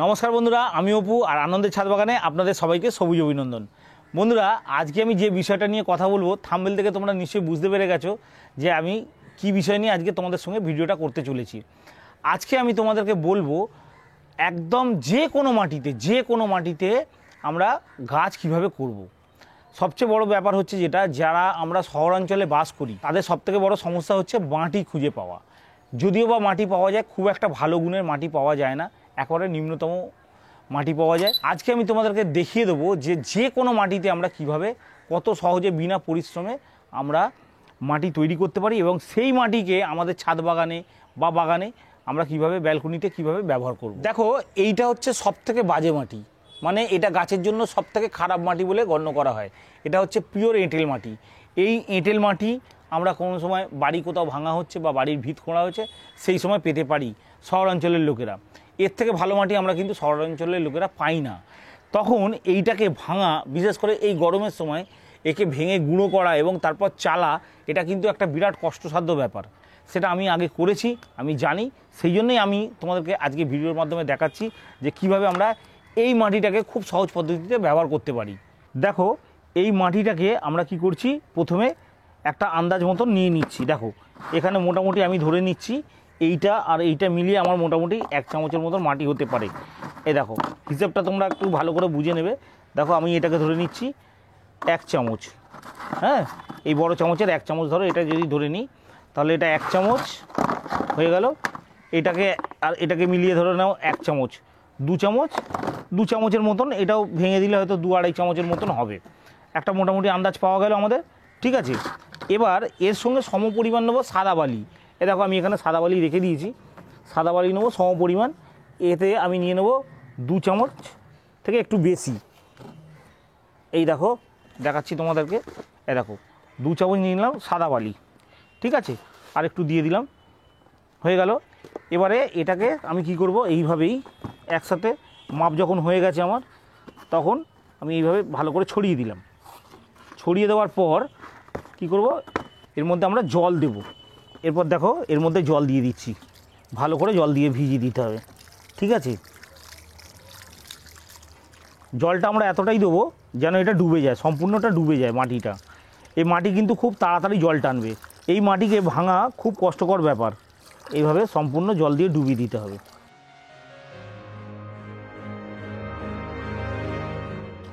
নমস্কার বন্ধুরা, আমি অপু আর আনন্দের ছাদ বাগানে আপনাদের সবাইকে সবুজ অভিনন্দন। বন্ধুরা, আজকে আমি যে বিষয়টা নিয়ে কথা বলবো, থাম্বনেল থেকে তোমরা নিশ্চয়ই বুঝতে পেরে গেছো যে আমি কি বিষয় নিয়ে আজকে তোমাদের সঙ্গে ভিডিওটা করতে চলেছি। আজকে আমি তোমাদেরকে বলবো একদম যে কোনো মাটিতে আমরা গাছ কিভাবে করব। সবচেয়ে বড় ব্যাপার হচ্ছে যেটা, যারা আমরা শহরাঞ্চলে বাস করি তাদের সবথেকে বড় সমস্যা হচ্ছে মাটি খুঁজে পাওয়া। যদিও বা মাটি পাওয়া যায়, খুব একটা ভালো গুণের মাটি পাওয়া যায় না, একেবারে নিম্নতম মাটি পাওয়া যায়। আজকে আমি তোমাদেরকে দেখিয়ে দেবো যে কোনো মাটিতে আমরা কিভাবে কত সহজে বিনা পরিশ্রমে আমরা মাটি তৈরি করতে পারি এবং সেই মাটিকে আমাদের ছাদ বাগানে বা বাগানে আমরা কিভাবে ব্যালকনিতে কিভাবে ব্যবহার করব। দেখো, এইটা হচ্ছে সবথেকে বাজে মাটি, মানে এটা গাছের জন্য সবথেকে খারাপ মাটি বলে গণ্য করা হয়। এটা হচ্ছে পিওর এঁটেল মাটি। এই এঁটেল মাটি আমরা কোনো সময় বাড়ি কোথাও ভাঙা হচ্ছে বা বাড়ির ভিত খোঁড়া হচ্ছে সেই সময় পেতে পারি শহরাঞ্চলের লোকেরা। এর থেকে ভালো মাটি আমরা কিন্তু শহরাঞ্চলের লোকেরা পাই না। তখন এইটাকে ভাঙা, বিশেষ করে এই গরমের সময় একে ভেঙে গুঁড়ো করা এবং তারপর চালা, এটা কিন্তু একটা বিরাট কষ্টসাধ্য ব্যাপার। সেটা আমি আগে করেছি, আমি জানি। সেই জন্যই আমি তোমাদেরকে আজকে ভিডিওর মাধ্যমে দেখাচ্ছি যে কিভাবে আমরা এই মাটিটাকে খুব সহজ পদ্ধতিতে ব্যবহার করতে পারি। দেখো, এই মাটিটাকে আমরা কি করছি, প্রথমে একটা আন্দাজ মতন নিয়ে নিচ্ছি। দেখো, এখানে মোটামুটি আমি ধরে নিচ্ছি এইটা আর এইটা মিলিয়ে আমার মোটামুটি 1 চামচের মতন মাটি হতে পারে। এই দেখো, হিসেবটা তোমরা একটু ভালো করে বুঝে নেবে। দেখো, আমি এটাকে ধরে নিচ্ছি 1 চামচ। হ্যাঁ, এই বড় চামচের 1 চামচ ধরো, এটা যদি ধরে নিই তাহলে এটা 1 চামচ হয়ে গেল। এটাকে মিলিয়ে ধরে নাও 1 চামচ, 2 চামচ, 2 চামচের মতন। এটাও ভেঙে দিলে হয়তো 2-2.5 চামচের মতন হবে। একটা মোটামুটি আন্দাজ পাওয়া গেল আমাদের, ঠিক আছে। এবার এর সঙ্গে সমপরিমাণ নেবো সাদা বালি। দেখো, আমি এখানে সাদা বালি রেখে দিয়েছি। সাদা বালি নেবো সমপরিমাণ। এতে আমি নিয়ে নেবো 2 চামচ থেকে একটু বেশি। এই দেখো, দেখাচ্ছি তোমাদেরকে। দেখো, 2 চামচ নিয়ে নিলাম সাদা বালি, ঠিক আছে। আর একটু দিয়ে দিলাম, হয়ে গেল। এবারে এটাকে আমি কি করব, এইভাবেই একসাথে মাপ যখন হয়ে গেছে আমার, তখন আমি এইভাবে ভালো করে ছড়িয়ে দিলাম। ছড়িয়ে দেওয়ার পর কি করব, এর মধ্যে আমরা জল দেব। এরপর দেখো, এর মধ্যে জল দিয়ে দিচ্ছি, ভালো করে জল দিয়ে ভিজিয়ে দিতে হবে, ঠিক আছে। জলটা আমরা এতটাই দেবো যেন এটা ডুবে যায়, সম্পূর্ণটা ডুবে যায় মাটিটা। এই মাটি কিন্তু খুব তাড়াতাড়ি জল টানবে। এই মাটিকে ভাঙা খুব কষ্টকর ব্যাপার। এইভাবে সম্পূর্ণ জল দিয়ে ডুবিয়ে দিতে হবে।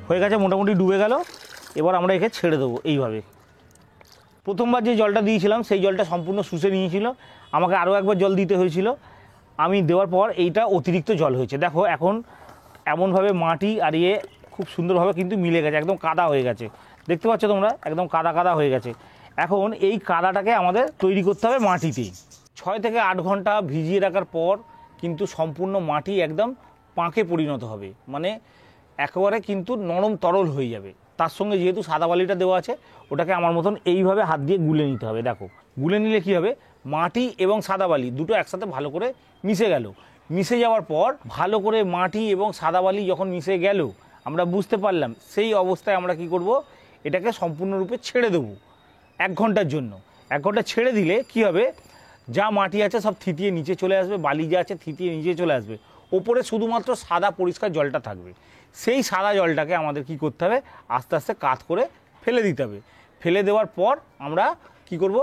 হয়ে গেছে, মোটামুটি ডুবে গেল। এবার আমরা একে ছেড়ে দেবো এইভাবে। প্রথমবার যে জলটা দিয়েছিলাম সেই জলটা সম্পূর্ণ শুষে নিয়েছিল, আমাকে আরও একবার জল দিতে হয়েছিল। আমি দেওয়ার পর এইটা অতিরিক্ত জল হয়েছে। দেখো, এখন এমনভাবে মাটি আর খুব সুন্দরভাবে কিন্তু মিলে গেছে, একদম কাদা হয়ে গেছে। দেখতে পাচ্ছ তোমরা, একদম কাদা কাদা হয়ে গেছে। এখন এই কাদাটাকে আমাদের তৈরি করতে হবে মাটিতেই। 6 থেকে 8 ঘন্টা ভিজিয়ে রাখার পর কিন্তু সম্পূর্ণ মাটি একদম পাঁকে পরিণত হবে, মানে একেবারে কিন্তু নরম তরল হয়ে যাবে। তার সঙ্গে যেহেতু সাদা বালিটা দেওয়া আছে, ওটাকে আমার মতন এইভাবে হাত দিয়ে গুলে নিতে হবে। দেখো, গুলে নিলে কী হবে, মাটি এবং সাদা বালি দুটো একসাথে ভালো করে মিশে গেল। মিশে যাওয়ার পর ভালো করে মাটি এবং সাদা বালি যখন মিশে গেল, আমরা বুঝতে পারলাম, সেই অবস্থায় আমরা কি করব, এটাকে সম্পূর্ণরূপে ছেড়ে দেবো 1 ঘন্টার জন্য। 1 ঘন্টা ছেড়ে দিলে কি হবে, যা মাটি আছে সব থিতিয়ে নিচে চলে আসবে, বালি যা আছে থিতিয়ে নিচে চলে আসবে। ওপরে শুধুমাত্র সাদা পরিষ্কার জলটা থাকবে। সেই সাদা জলটাকে আমাদের কি করতে হবে, আস্তে আস্তে কাত করে ফেলে দিতে হবে। ফেলে দেওয়ার পর আমরা কি করব,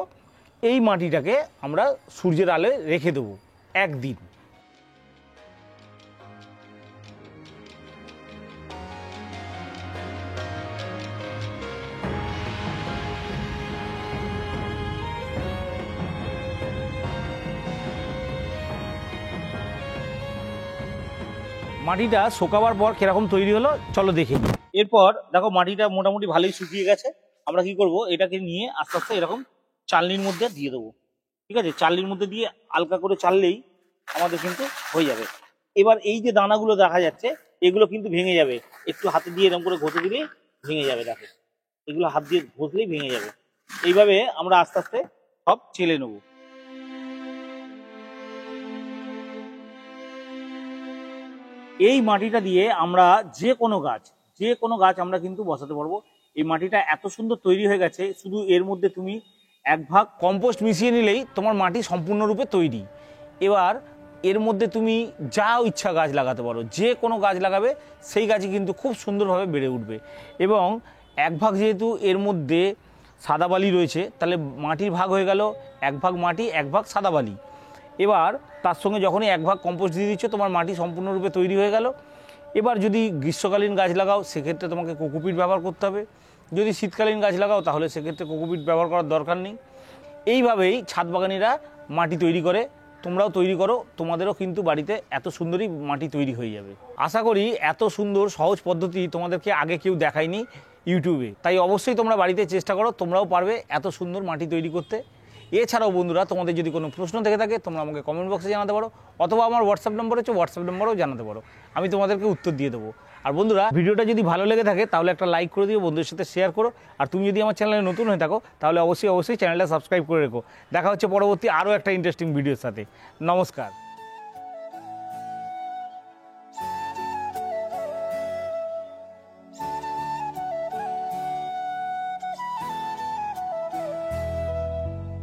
এই মাটিটাকে আমরা সূর্যের আলোয় রেখে দেবো 1 দিন। মাটিটা শুকাবার পর কিরকম তৈরি হলো চলো দেখে নিই। এরপর দেখো, মাটিটা মোটামুটি ভালোই শুকিয়ে গেছে। আমরা কি করব, এটাকে নিয়ে আস্তে আস্তে এরকম চালনির মধ্যে দিয়ে দেবো, ঠিক আছে। চালনির মধ্যে দিয়ে হালকা করে চাললেই আমাদের কিন্তু হয়ে যাবে। এবার এই যে দানাগুলো দেখা যাচ্ছে, এগুলো কিন্তু ভেঙে যাবে। একটু হাতে দিয়ে এরকম করে ঘষে দিলেই ভেঙে যাবে। দেখো, এগুলো হাত দিয়ে ঘষলেই ভেঙে যাবে। এইভাবে আমরা আস্তে আস্তে সব চেলে নেবো। এই মাটিটা দিয়ে আমরা যে কোনো গাছ আমরা কিন্তু বসাতে পারবো। এই মাটিটা এত সুন্দর তৈরি হয়ে গেছে, শুধু এর মধ্যে তুমি 1 ভাগ কম্পোস্ট মিশিয়ে নিলেই তোমার মাটি সম্পূর্ণরূপে তৈরি। এবার এর মধ্যে তুমি যা ইচ্ছা গাছ লাগাতে পারো, যে কোনো গাছ লাগাবে সেই গাছই কিন্তু খুব সুন্দরভাবে বেড়ে উঠবে। এবং এক ভাগ যেহেতু এর মধ্যে সাদা বালি রয়েছে, তাহলে মাটির ভাগ হয়ে গেল এক ভাগ মাটি এক ভাগ সাদা বালি। এবার তার সঙ্গে যখনই এক ভাগ কম্পোস্ট দিয়ে দিচ্ছ, তোমার মাটি সম্পূর্ণরূপে তৈরি হয়ে গেল। এবার যদি গ্রীষ্মকালীন গাছ লাগাও সেক্ষেত্রে তোমাকে কোকোপিট ব্যবহার করতে হবে, যদি শীতকালীন গাছ লাগাও তাহলে সেক্ষেত্রে কোকোপিট ব্যবহার করার দরকার নেই। এইভাবেই ছাদ বাগানিরা মাটি তৈরি করে, তোমরাও তৈরি করো, তোমাদেরও কিন্তু বাড়িতে এত সুন্দরই মাটি তৈরি হয়ে যাবে। আশা করি এত সুন্দর সহজ পদ্ধতি তোমাদেরকে আগে কেউ দেখায়নি ইউটিউবে, তাই অবশ্যই তোমরা বাড়িতে চেষ্টা করো, তোমরাও পারবে এত সুন্দর মাটি তৈরি করতে। এছাড়াও বন্ধুরা, তোমাদের যদি কোনো প্রশ্ন থেকে থাকে তোমরা আমাকে কমেন্ট বক্সে জানাতে পারো, অথবা আমার হোয়াটসঅ্যাপ নম্বর হচ্ছে, হোয়াটসঅ্যাপ নম্বরেও জানাতে পারো, আমি তোমাদেরকে উত্তর দিয়ে দেবো। আর বন্ধুরা, ভিডিওটা যদি ভালো লেগে থাকে তাহলে একটা লাইক করে দিও, বন্ধুদের সাথে শেয়ার করো। আর তুমি যদি আমার চ্যানেলে নতুন হয়ে থাকো তাহলে অবশ্যই চ্যানেলটা সাবস্ক্রাইব করে রেখো। দেখা হচ্ছে পরবর্তী আরও একটা ইন্টারেস্টিং ভিডিওর সাথে। নমস্কার।